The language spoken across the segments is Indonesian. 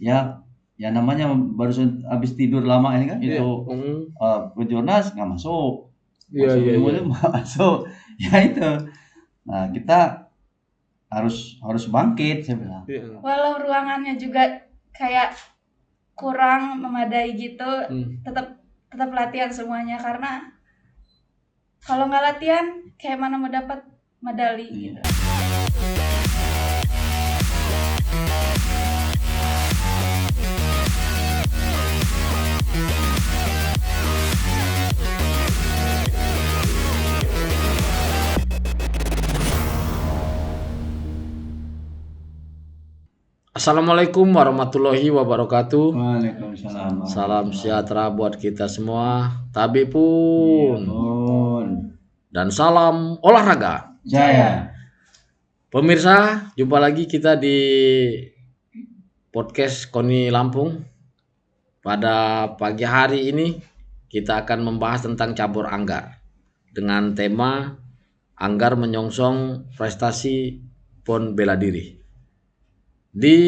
ya namanya baru habis tidur lama ini kan itu Kejurnas nggak masuk. Masuk. Ya itu. Nah, kita harus bangkit, saya bilang. Walau ruangannya juga kayak kurang memadai gitu, tetap latihan semuanya, karena kalau nggak latihan kayak mana mau dapat medali gitu. Assalamualaikum warahmatullahi wabarakatuh. Waalaikumsalam. Salam sejahtera buat kita semua. Tabi pun. Dan salam olahraga. Jaya. Pemirsa, jumpa lagi kita di podcast KONI Lampung. Pada pagi hari ini kita akan membahas tentang cabur anggar dengan tema Anggar menyongsong prestasi PON bela diri. Di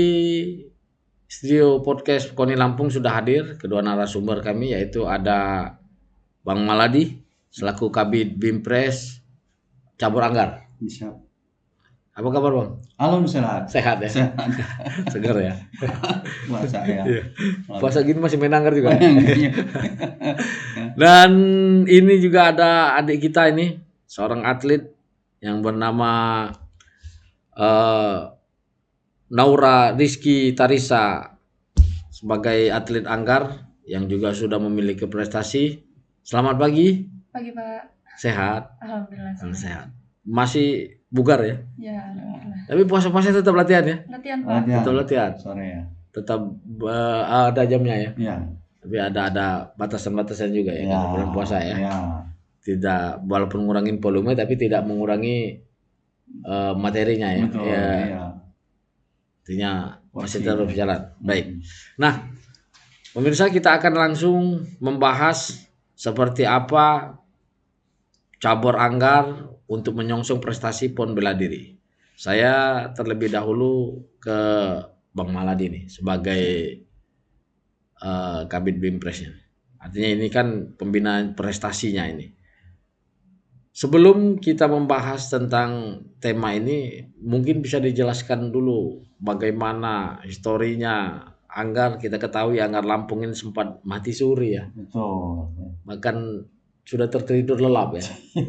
studio podcast KONI Lampung sudah hadir kedua narasumber kami, yaitu ada Bang Maladi selaku Kabid Bimpres cabur anggar. Bisa. Apa kabar Bang? Alhamdulillah. Sehat ya? Sehat. Segar ya? Puasa ya. Puasa gini masih main anggar juga. Dan ini juga ada adik kita ini, seorang atlet yang bernama Naura Rizky Tarisa, sebagai atlet anggar yang juga sudah memiliki prestasi. Selamat pagi. Pagi Pak. Sehat? Alhamdulillah sehat. Masih bugar ya? Ya, alhamdulillah. Tapi puasa-puasa tetap latihan ya? Latihan Pak. Tetap latihan. Sore ya. Tetap ada jamnya ya? Iya. Tapi ada batasan-batasan juga ya, kalau bulan puasa ya? Iya. Tidak, walaupun ngurangin volume tapi tidak mengurangi materinya ya? Betul, ya. iya. Artinya masih terus berjalan. Baik. Nah, pemirsa, kita akan langsung membahas seperti apa cabur anggar untuk menyongsong prestasi PON bela diri. Saya terlebih dahulu ke Bang Maladi nih sebagai Kabid Bimpresnya. Artinya ini kan pembinaan prestasinya ini. Sebelum kita membahas tentang tema ini, mungkin bisa dijelaskan dulu bagaimana historinya Anggar. Kita ketahui Anggar Lampung ini sempat mati suri ya. Betul. Bahkan sudah tertidur lelap ya.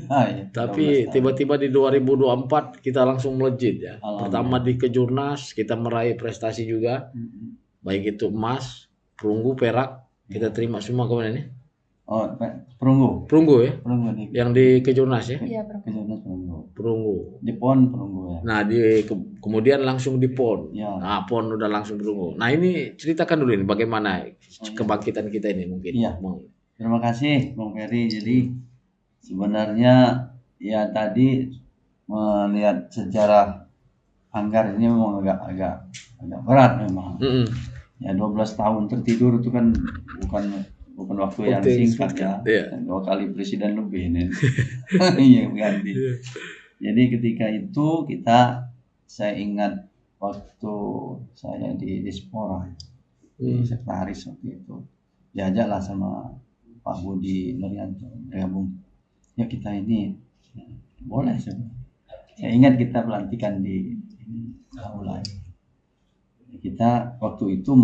Ya, tapi tiba-tiba di 2024 kita langsung melejit ya. Pertama di Kejurnas kita meraih prestasi juga. Baik itu emas, perunggu, perak, kita terima semua kemana nih? Oh, perunggu. Perunggu ya? Perunggu di yang di Kejurnas ya? Iya, perunggu. Kejurnas perunggu. Perunggu. Di PON perunggu ya. Nah, kemudian langsung di PON. Ya. Nah, PON udah langsung perunggu. Nah, ini ceritakan dulu ini bagaimana kebangkitan kita ini mungkin. Iya. Terima kasih Bang Ferry. Jadi sebenarnya ya tadi melihat sejarah Anggar ini memang agak berat memang. Ya 12 tahun tertidur itu kan bukan waktu yang singkat ya. Yeah. 2 kali presiden lebih ini. Iya ganti. Jadi ketika itu saya ingat waktu saya di Dispora, di sekretaris waktu itu, diajaklah sama Pak Budi Nuryanto bergabung. Ya kita ini boleh sebenarnya. Saya ingat kita pelantikan di Aula. Kita waktu itu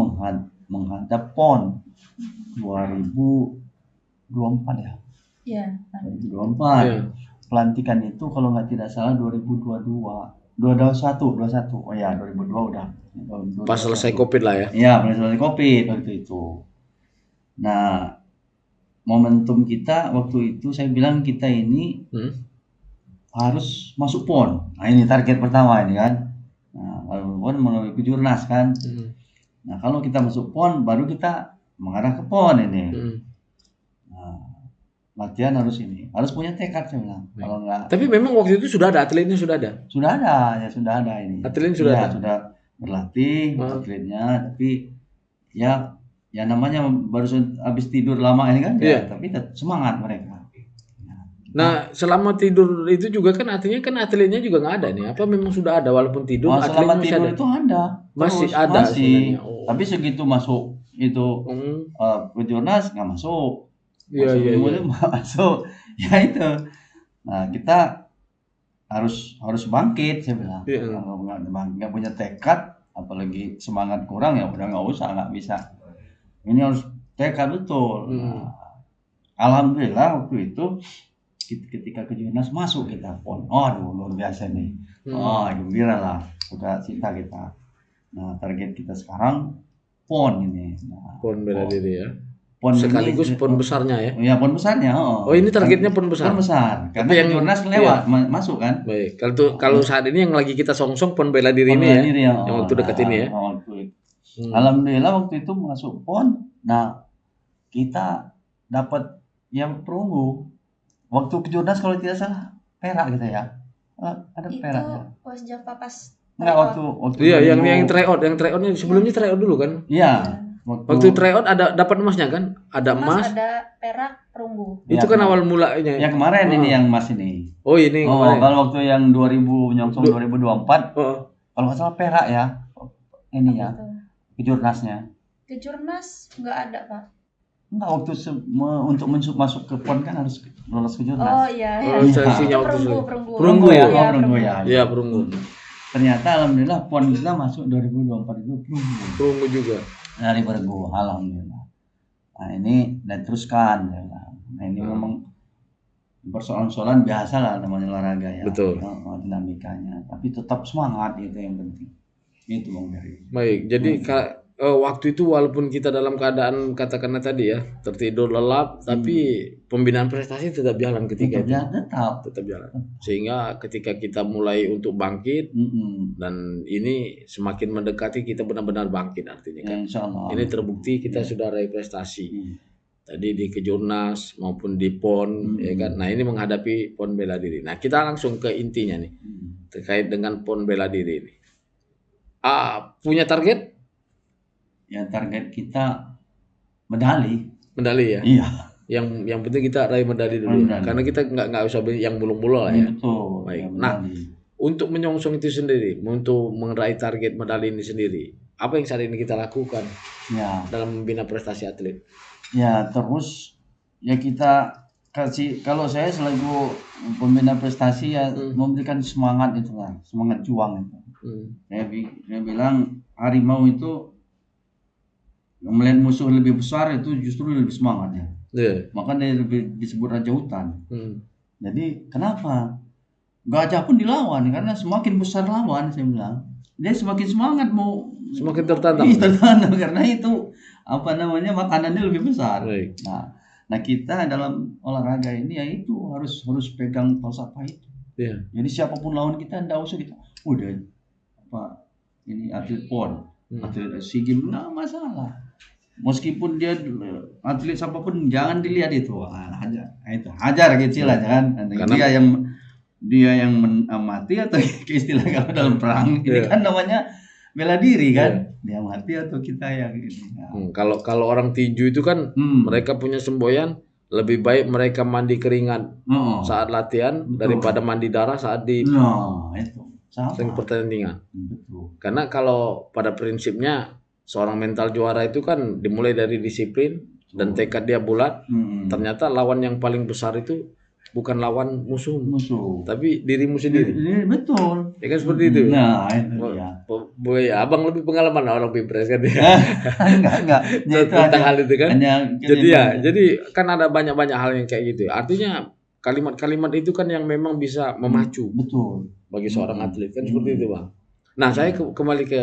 menghadap PON 2024 ya. Iya. 2024. Yeah. Pelantikan itu kalau tidak salah 2022. 2021. Oh ya, 2022 udah. Pas selesai Covid lah ya. Iya, pas selesai Covid waktu itu. Nah, momentum kita waktu itu saya bilang kita ini harus masuk PON. Nah, ini target pertama ini kan. Nah, kalau PON melalui Kejurnas kan. Nah, kalau kita masuk PON baru kita mengarah ke PON ini. Nah, latihan harus punya tekad saya bilang. Kalau enggak. Tapi memang waktu itu sudah ada atletnya, sudah ada. Sudah ada ini. Atletnya sudah ada. Sudah berlatih atletnya, tapi ya namanya baru habis tidur lama ini kan. Ya, tapi semangat mereka. Nah, selama tidur itu juga kan artinya kan atletnya juga nggak ada nih. Apa memang sudah ada walaupun tidur? Selama tidur itu ada. Masih ada. Masih. Tapi segitu masuk itu Kejurnas nggak masuk. Iya. Nggak masuk. Ya itu. Nah kita harus bangkit, saya bilang. Kalau nggak punya tekad, apalagi semangat kurang, ya udah nggak usah, nggak bisa. Ini harus tekad betul. Nah, alhamdulillah waktu itu ketika Kejurnas masuk kita PON. Aduh luar biasa nih. Gembira lah, sudah cita kita. Nah target kita sekarang PON ini. Nah, PON bela diri ya. PON sekaligus ini, PON besarnya ya. Ya PON besarnya. Oh ini targetnya PON besar. PON besar. Karena yang Kejurnas lewat masuk kan. Baik. Kalau saat ini yang lagi kita songsong PON bela diri ini ya. Yang waktu dekat ini ya. Alhamdulillah waktu itu masuk PON. Nah kita dapat yang perunggu. Waktu Kejurnas kalau tidak salah perak gitu ya. Ada perak. Itu Wasjapa pas. Enggak waktu iya yang tryoutnya sebelumnya tryout dulu kan. Iya. Waktu tryout ada dapat emasnya kan? Ada emas, ada perak, perunggu. Itu kan awal mulanya. Ya kemarin ini yang emas ini. Oh ini kemarin. Kalau waktu yang 2000 menyongsong 2024. Kalau nggak salah perak ya. Ini ya. Kejurnasnya. Kejurnas nggak ada, Pak. Enggak, waktu untuk masuk ke PON kan harus lolos Kejurnas. Oh iya. Seleksinya waktu perunggu ya. Perunggu ya. Iya, perunggu. Ternyata alhamdulillah PON kita masuk 2024 itu perunggu. Perunggu juga. Dari perunggu, alhamdulillah. Nah ini dan teruskan. Nah ini memang persoalan-persoalan biasa lah namanya olahraga ya. Betul. Dinamikanya. Tapi tetap semangat itu yang penting. Itu Bang Ferry. Baik, jadi waktu itu walaupun kita dalam keadaan katakanlah tadi ya tertidur lelap, tapi pembinaan prestasi tetap jalan ketika itu. Tetap jalan. Sehingga ketika kita mulai untuk bangkit dan ini semakin mendekati kita benar-benar bangkit artinya kan. Ini terbukti kita sudah raih prestasi. Tadi di Kejurnas maupun di PON ya kan. Nah, ini menghadapi PON bela diri. Nah, kita langsung ke intinya nih. Terkait dengan PON bela diri ini. Punya target? Ya target kita medali ya. Iya. Yang penting kita raih medali dulu. Karena kita nggak usah yang bulung-bulung lah ya. Betul. Baik. Nah, untuk menyongsong itu sendiri, untuk meraih target medali ini sendiri, apa yang saat ini kita lakukan dalam membina prestasi atlet? Ya terus ya kita kasih, kalau saya selaku pembina prestasi ya memberikan semangat itu lah, semangat juang itu. Saya bilang harimau itu melihat musuh lebih besar itu justru lebih semangat ya. Makanya dia lebih disebut raja hutan. Jadi kenapa? Gajah pun dilawan karena semakin besar lawan, saya bilang dia semakin semangat mau semakin tertantang. Tertantang karena itu makanannya lebih besar. Nah kita dalam olahraga ini ya itu harus pegang falsafah itu. Jadi siapapun lawan kita ndak usah kita udah ini atlet PON, atlet SEA Games nggak masalah. Meskipun dia atlet siapapun jangan dilihat itu. Hajar kecil aja kan. Karena dia yang mati atau istilah kalau dalam perang ini kan namanya bela diri kan. Dia mati atau kita yang ini. Kalau orang tinju itu kan mereka punya semboyan, lebih baik mereka mandi keringat saat latihan daripada mandi darah saat di pertandingan. Karena kalau pada prinsipnya seorang mental juara itu kan dimulai dari disiplin dan tekad dia bulat. Ternyata lawan yang paling besar itu bukan lawan musuh, tapi dirimu sendiri. Betul. Ya kan seperti itu. Nah, itu ya. Abang lebih pengalaman orang Pilpres kan dia. Enggak. Tentang hal itu kan. Jadi kan ada banyak hal yang kayak gitu. Artinya kalimat-kalimat itu kan yang memang bisa memacu. Betul. Bagi seorang atlet kan seperti itu, Bang. Nah, saya kembali ke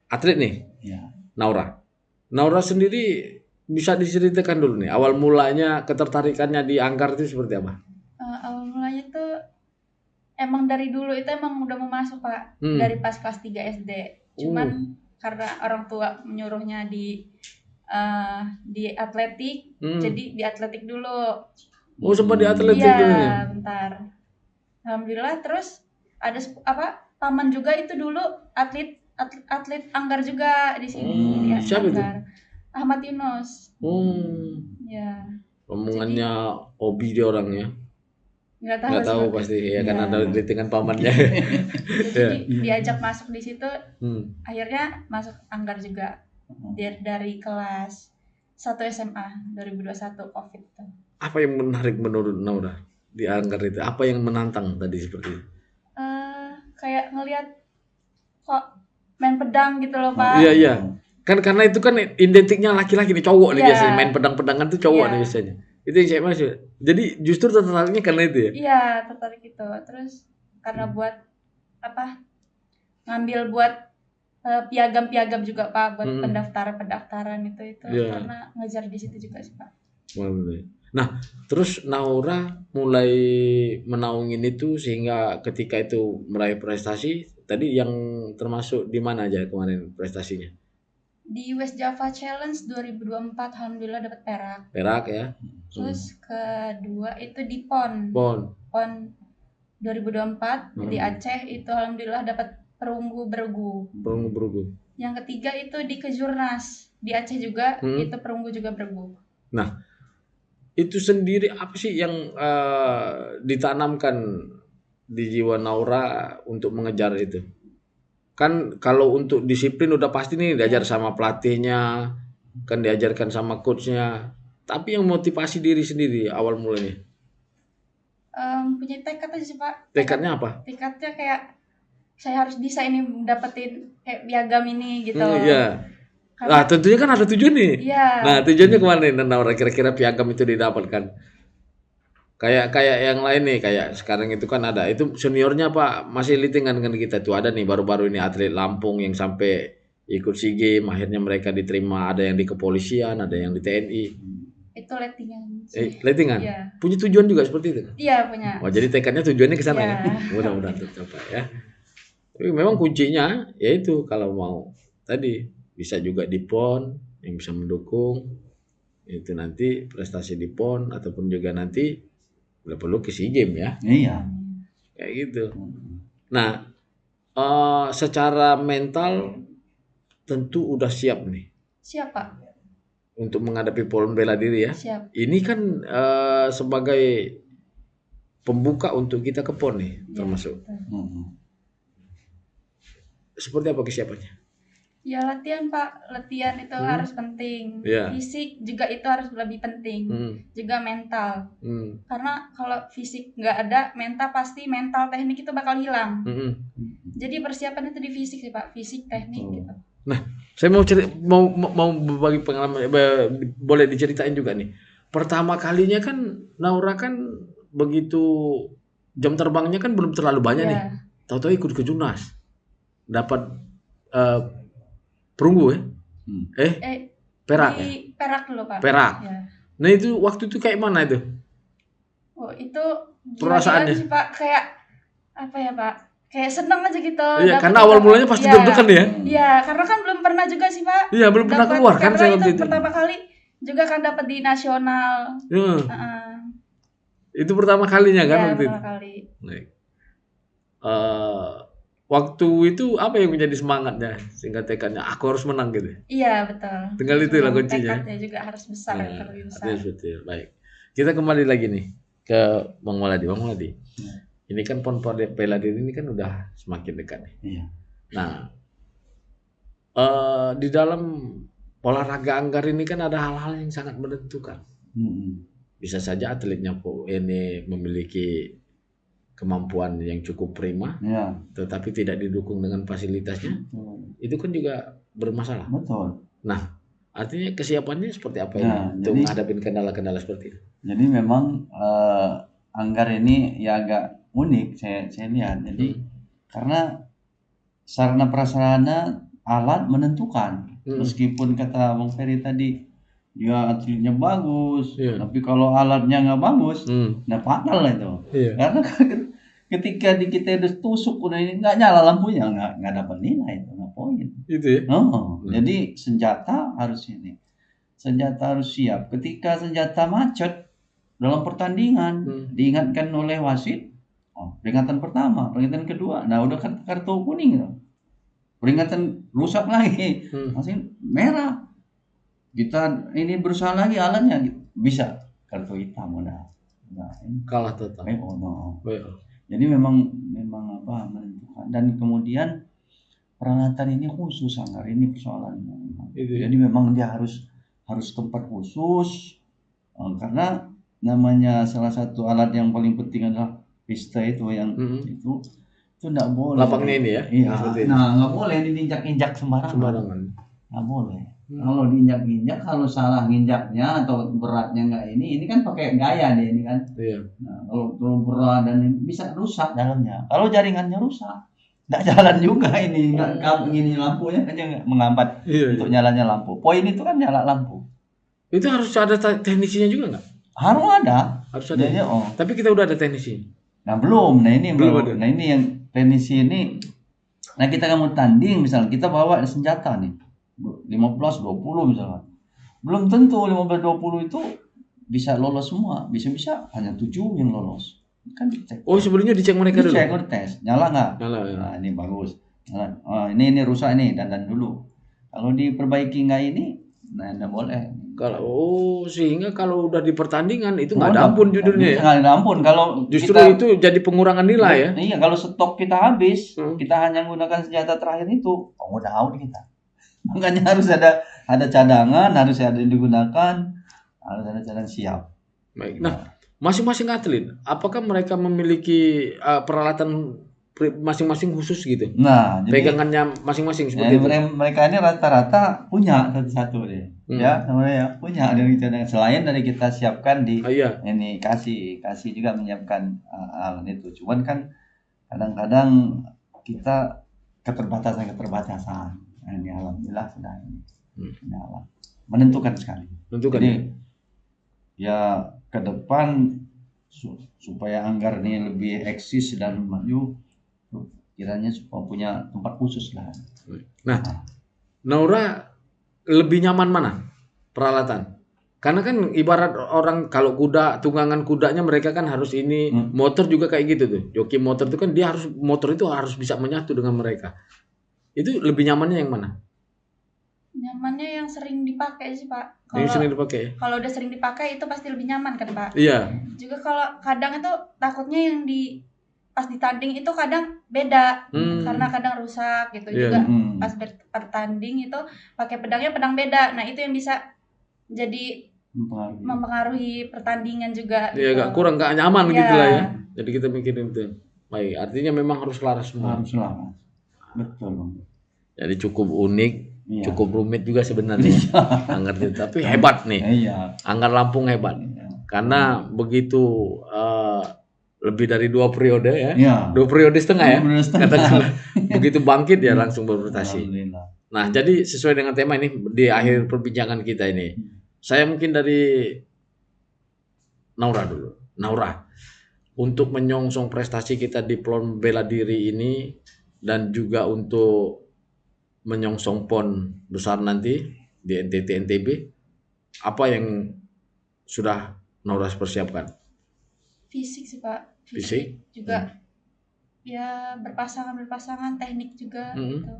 atlet nih. Naura sendiri bisa diceritakan dulu nih awal mulanya ketertarikannya di anggar itu seperti apa? Awal mulanya tuh emang dari dulu itu emang udah mau masuk, Pak. Dari pas kelas 3 SD. Cuman karena orang tua menyuruhnya di atletik, jadi di atletik dulu. Sempat di atletik dulu ya? Bentar. Alhamdulillah terus ada paman juga itu dulu atlet anggar juga di sini. Siapa itu? Ahmad Yunus. Ya. Omongannya hobi dia orangnya. Nggak tahu pasti ya kan, ada ratingan pamannya. Jadi diajak masuk di situ, akhirnya masuk Anggar juga dari kelas 1 SMA 2021 COVID tuh. Apa yang menarik menurut Naura di Anggar itu? Apa yang menantang tadi seperti itu? Kayak ngelihat kok main pedang gitu loh Pak. Iya. Kan karena itu kan identiknya laki-laki nih, cowok nih biasanya main pedang-pedangan tuh cowok nih biasanya. Itu yang saya maksud. Jadi justru tertariknya karena itu ya? Iya, tertarik itu. Terus karena buat ngambil buat piagam-piagam juga Pak, buat pendaftaran itu karena ngajar di situ juga sih Pak. Nah, terus Naura mulai menaungin itu sehingga ketika itu meraih prestasi, tadi yang termasuk di mana aja kemarin prestasinya? Di West Java Challenge 2024 alhamdulillah dapat perak. Perak ya. Terus kedua itu di PON 2024 di Aceh itu alhamdulillah dapat perunggu bergu. Yang ketiga itu di Kejurnas di Aceh juga, itu perunggu juga bergu. Nah, itu sendiri apa sih yang ditanamkan di jiwa Naura untuk mengejar itu? Kan kalau untuk disiplin udah pasti nih diajar sama pelatihnya, kan diajarkan sama coachnya. Tapi yang motivasi diri sendiri awal mulanya? Punya tekad aja sih Pak. Tekadnya apa? Tekadnya kayak saya harus bisa ini dapetin kayak piagam ini gitu. Iya. Nah, tentunya kan ada tujuan nih. Iya. Nah, tujuannya kemana nih Naura kira-kira piagam itu didapatkan? Kayak yang lain nih, kayak sekarang itu kan ada, itu seniornya Pak masih litingan dengan kita tuh, ada nih baru-baru ini atlet Lampung yang sampai ikut SEA Games, akhirnya mereka diterima, ada yang di kepolisian, ada yang di TNI. Itu lettingan. Lettingan? Iya. Punya tujuan juga seperti itu? Iya punya. Wah, jadi tekadnya tujuannya ke sana ya? Mudah-mudahan tercapai ya. Tapi memang kuncinya yaitu kalau mau tadi bisa juga di PON yang bisa mendukung itu nanti prestasi di PON ataupun juga nanti udah perlu ke SEA Games ya. Iya. Kayak gitu. Nah, secara mental tentu udah siap nih. Siap Pak. Untuk menghadapi PON bela diri ya. Siap. Ini kan sebagai pembuka untuk kita ke PON nih termasuk. Seperti apa kesiapannya? Ya latihan Pak, latihan itu harus penting. Fisik juga itu harus lebih penting. Juga mental. Karena kalau fisik nggak ada, mental teknik itu bakal hilang. Jadi persiapan itu di fisik sih Pak, fisik teknik gitu. Nah, saya mau berbagi pengalaman, boleh diceritain juga nih. Pertama kalinya kan Naura kan begitu jam terbangnya kan belum terlalu banyak nih. Tahu-tahu ikut ke Kejurnas. Dapat perunggu ya? Perak ya? Perak dulu Pak. Perak. Ya. Nah itu waktu itu kayak mana itu? Oh itu perasaannya sih Pak, kayak apa ya Pak? Kayak seneng aja gitu. Iya, karena awal mulanya pasti deg-degan ya. Iya, karena kan belum pernah juga sih Pak. Iya, belum pernah keluar kan saya waktu itu. Pertama kali juga kan dapat di nasional. Itu pertama kalinya kan waktu itu. Pertama kali. Waktu itu apa yang menjadi semangatnya sehingga tekadnya aku harus menang gitu? Iya betul. Tinggal itu lah kuncinya. Tekadnya juga harus besar, lebih besar. Betul. Baik. Kita kembali lagi nih ke Bang Waladi. Bang Waladi. Ini kan PON bela diri ini kan udah semakin dekat nih. Iya. Nah, di dalam olahraga Anggar ini kan ada hal-hal yang sangat menentukan. Bisa saja atletnya ini memiliki kemampuan yang cukup prima, tetapi tidak didukung dengan fasilitasnya, itu kan juga bermasalah. Betul. Nah, artinya kesiapannya seperti apa ini untuk menghadapi kendala-kendala seperti itu? Jadi memang Anggar ini ya agak unik saya lihat. Jadi karena sarana prasarana alat menentukan, meskipun kata Bang Ferry tadi dia atletnya bagus, tapi kalau alatnya nggak bagus, nah fatal lah itu. Karena ketika kita udah tusuk udah ini nggak nyala lampunya, nggak dapat nilai itu, nggak poin. Itu ya. Jadi senjata harus ini, senjata harus siap. Ketika senjata macet dalam pertandingan, diingatkan oleh wasit, peringatan pertama, peringatan kedua, nah udah kartu kuning itu, peringatan rusak lagi, masih merah. Kita ini berusaha lagi alatnya bisa kartu hitam udah Nah, Kalah total. Jadi memang apa menentukan, dan kemudian peralatan ini khusus Anggar, ini persoalannya. Jadi memang dia harus tempat khusus, karena namanya salah satu alat yang paling penting adalah pista itu yang itu enggak boleh. Lapangnya ini ya? Iya. Nah, enggak boleh diinjak-injak sembarangan. Enggak boleh. Kalau diinjak-injak, kalau salah nginjaknya atau beratnya enggak ini kan pakai gaya nih ini kan. Iya. Nah, kalau berat dan bisa rusak dalamnya. Kalau jaringannya rusak, enggak jalan juga ini. Enggak ini lampunya aja enggak menghambat untuk nyalanya lampu. Poin itu kan nyala lampu. Itu harus ada teknisinya juga enggak? Harus ada. Harus ada. Jadi, tapi kita udah ada teknisi. Nah, belum. Nah, ini belum. Nah, ini yang teknisi ini. Nah, kita mau tanding misalnya, kita bawa senjata nih. 15, 20 misalnya. Belum tentu 15, 20 itu bisa lolos semua. Bisa-bisa hanya 7 yang lolos. Kan dicek. Oh, sebelumnya dicek mereka dulu. Dicek, tes. Nyala enggak? Nyala, ya. Nah, ini bagus. Nyala. Oh, ini rusak nih, dandan dulu. Kalau diperbaiki enggak ini, nah enggak boleh. Sehingga kalau udah di pertandingan itu nggak ada ampun judulnya ya? Nggak ada ampun. Kalau justru itu jadi pengurangan nilai ya? Iya, kalau stok kita habis, kita hanya menggunakan senjata terakhir itu, udah out kita. Makanya harus ada cadangan, harus ada yang digunakan, harus ada cadangan siap. Baik. Nah, masing-masing atlet, apakah mereka memiliki peralatan masing-masing khusus gitu? Nah, jadi pegangannya masing-masing seperti itu. Mereka ini rata-rata punya satu-satu deh. Ya, namanya punya dari cadangan, selain dari kita siapkan di ini kasih juga menyiapkan alat itu. Cuman kan kadang-kadang kita keterbatasan. Nah, ini alhamdulillah sudah ini. Alat menentukan sekali. Jadi ya ke depan supaya Anggar ini lebih eksis dan maju, kiranya supaya punya tempat khusus lah. Nah, Naura lebih nyaman mana peralatan? Karena kan ibarat orang kalau kuda, tunggangan kudanya mereka kan harus ini, motor juga kayak gitu tuh. Joki motor itu kan dia harus, motor itu harus bisa menyatu dengan mereka. Itu lebih nyamannya yang mana? Nyamannya yang sering dipakai sih Pak. Yang sering dipakai. Kalau udah sering dipakai itu pasti lebih nyaman kan Pak. Iya. Juga kalau kadang itu takutnya yang pas ditanding itu kadang beda, karena kadang rusak gitu. Juga pas bertanding itu pakai pedangnya pedang beda. Nah, itu yang bisa jadi mempengaruhi pertandingan juga. Iya, gitu. kurang gak nyaman gitu lah ya. Jadi kita mikirin itu. Baik, artinya memang harus laras semua. Harus laras. Betul Bang. Jadi cukup unik, cukup rumit juga sebenarnya. Anggar itu, tapi hebat nih. Anggar Lampung hebat. Karena begitu lebih dari 2 periode ya. 2 periode setengah ya. Katakanlah begitu bangkit ya langsung berprestasi. Nah, jadi sesuai dengan tema ini di akhir perbincangan kita ini. Saya mungkin dari Naura dulu. Naura, untuk menyongsong prestasi kita di PON bela diri ini dan juga untuk menyongsong PON besar nanti di NTT NTB, apa yang sudah Naura persiapkan? Fisik sih Pak. Fisik juga ya berpasangan teknik juga gitu.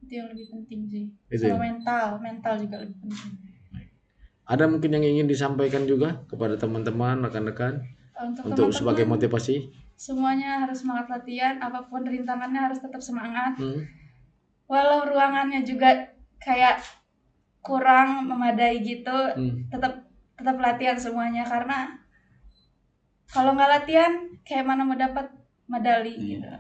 Itu yang lebih penting sih. Sama mental juga lebih penting. Ada mungkin yang ingin disampaikan juga kepada teman-teman, rekan-rekan untuk sebagai motivasi? Semuanya harus semangat latihan, apapun rintangannya harus tetap semangat. Walau ruangannya juga kayak kurang memadai gitu, tetap latihan semuanya, karena kalau nggak latihan kayak mana mau dapat medali gitu.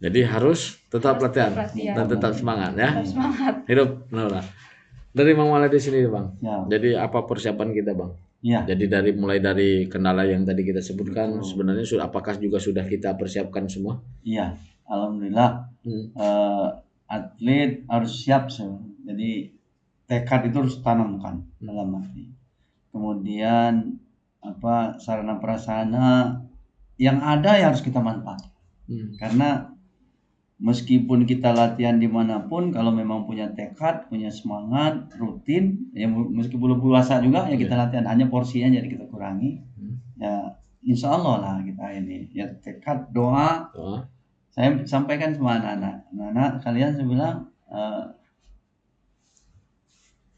Jadi harus tetap latihan dan tetap semangat ya. Tetap semangat. Hidup Naura. Dari Bang Maladi sini Bang. Jadi apa persiapan kita Bang? Jadi mulai dari kendala yang tadi kita sebutkan, sebenarnya apakah juga sudah kita persiapkan semua? Iya, alhamdulillah. Atlet harus siap jadi tekad itu harus tanamkan dalam hati. Kemudian sarana prasarana yang ada yang harus kita manfaatkan. Karena meskipun kita latihan dimanapun, kalau memang punya tekad, punya semangat, rutin, ya meskipun belum puasa juga ya kita latihan, hanya porsinya jadi kita kurangi. Ya insya Allah lah kita ini ya tekad, doa. Saya sampaikan sama anak-anak kalian, saya bilang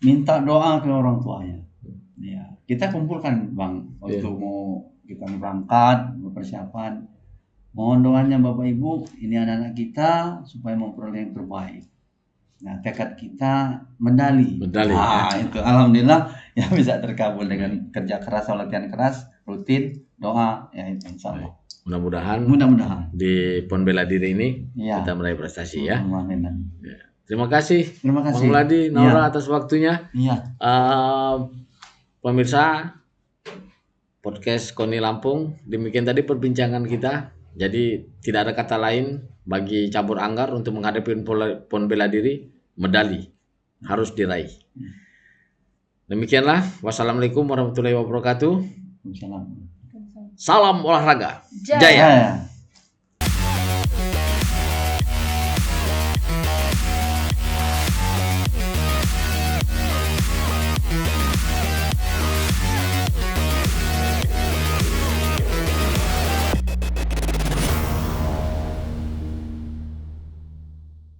minta doa ke orang tuanya. Ya, kita kumpulkan Bang untuk mau kita berangkat, persiapan. Mohon doanya Bapak Ibu, ini anak-anak kita supaya memperoleh yang terbaik. Nah, tekad kita medali. Nah, itu alhamdulillah ya bisa terkabul dengan kerja keras, latihan keras, rutin, doa, ya itu insyaallah. Mudah-mudahan di PON Bela Diri ini kita meraih prestasi ya. Terima kasih Bang Muladi, Naura atas waktunya. Pemirsa podcast KONI Lampung, demikian tadi perbincangan kita. Jadi tidak ada kata lain bagi cabur anggar untuk menghadapi PON Bela Diri, medali harus diraih. Demikianlah, wassalamualaikum warahmatullahi wabarakatuh. Salam olahraga. Jaya.